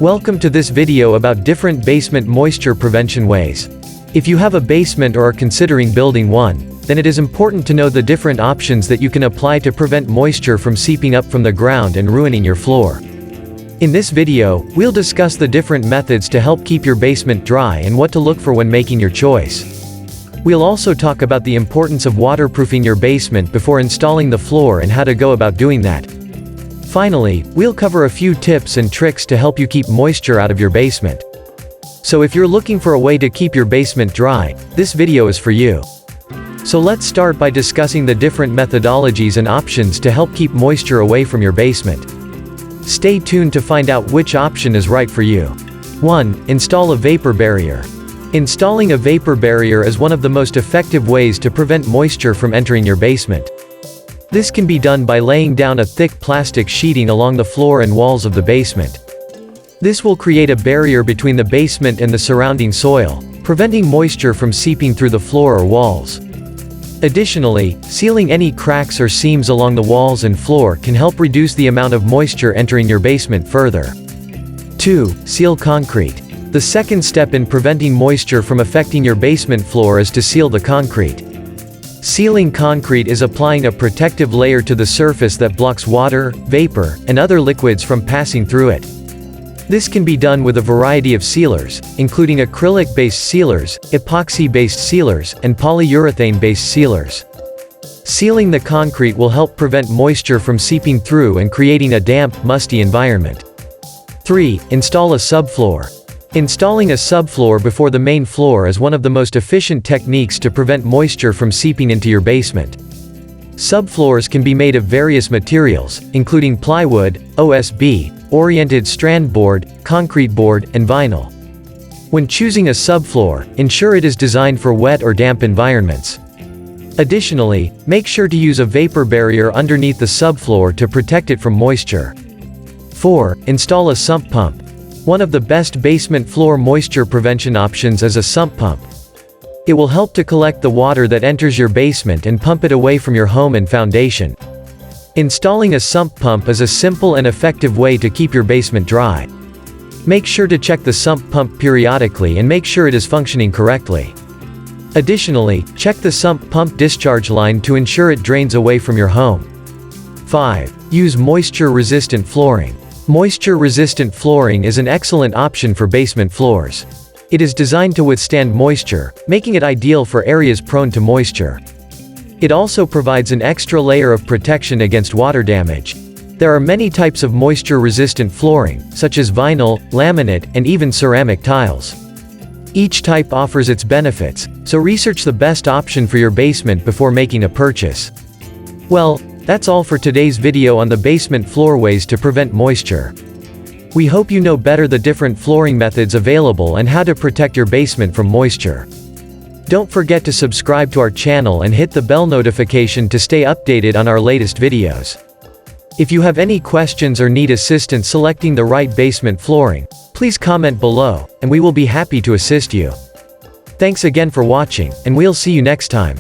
Welcome to this video about different basement moisture prevention ways. If you have a basement or are considering building one, then it is important to know the different options that you can apply to prevent moisture from seeping up from the ground and ruining your floor. In this video, we'll discuss the different methods to help keep your basement dry and what to look for when making your choice. We'll also talk about the importance of waterproofing your basement before installing the floor and how to go about doing that. Finally, we'll cover a few tips and tricks to help you keep moisture out of your basement. So if you're looking for a way to keep your basement dry, this video is for you. So let's start by discussing the different methodologies and options to help keep moisture away from your basement. Stay tuned to find out which option is right for you. 1. Install a vapor barrier. Installing a vapor barrier is one of the most effective ways to prevent moisture from entering your basement. This can be done by laying down a thick plastic sheeting along the floor and walls of the basement. This will create a barrier between the basement and the surrounding soil, preventing moisture from seeping through the floor or walls. Additionally, sealing any cracks or seams along the walls and floor can help reduce the amount of moisture entering your basement further. 2. Seal concrete. The second step in preventing moisture from affecting your basement floor is to seal the concrete. Sealing concrete is applying a protective layer to the surface that blocks water, vapor, and other liquids from passing through it. This can be done with a variety of sealers, including acrylic-based sealers, epoxy-based sealers, and polyurethane-based sealers. Sealing the concrete will help prevent moisture from seeping through and creating a damp, musty environment. 3. Install a subfloor. Installing a subfloor before the main floor is one of the most efficient techniques to prevent moisture from seeping into your basement. Subfloors can be made of various materials, including plywood, OSB, oriented strand board, concrete board, and vinyl. When choosing a subfloor, ensure it is designed for wet or damp environments. Additionally, make sure to use a vapor barrier underneath the subfloor to protect it from moisture. 4. Install a sump pump. One of the best basement floor moisture prevention options is a sump pump. It will help to collect the water that enters your basement and pump it away from your home and foundation. Installing a sump pump is a simple and effective way to keep your basement dry. Make sure to check the sump pump periodically and make sure it is functioning correctly. Additionally, check the sump pump discharge line to ensure it drains away from your home. 5. Use moisture-resistant flooring. Moisture-resistant flooring is an excellent option for basement floors. It is designed to withstand moisture, making it ideal for areas prone to moisture. It also provides an extra layer of protection against water damage. There are many types of moisture-resistant flooring, such as vinyl, laminate, and even ceramic tiles. Each type offers its benefits, so research the best option for your basement before making a purchase. Well, that's all for today's video on the basement floor ways to prevent moisture. We hope you know better the different flooring methods available and how to protect your basement from moisture. Don't forget to subscribe to our channel and hit the bell notification to stay updated on our latest videos. If you have any questions or need assistance selecting the right basement flooring, please comment below, and we will be happy to assist you. Thanks again for watching, and we'll see you next time.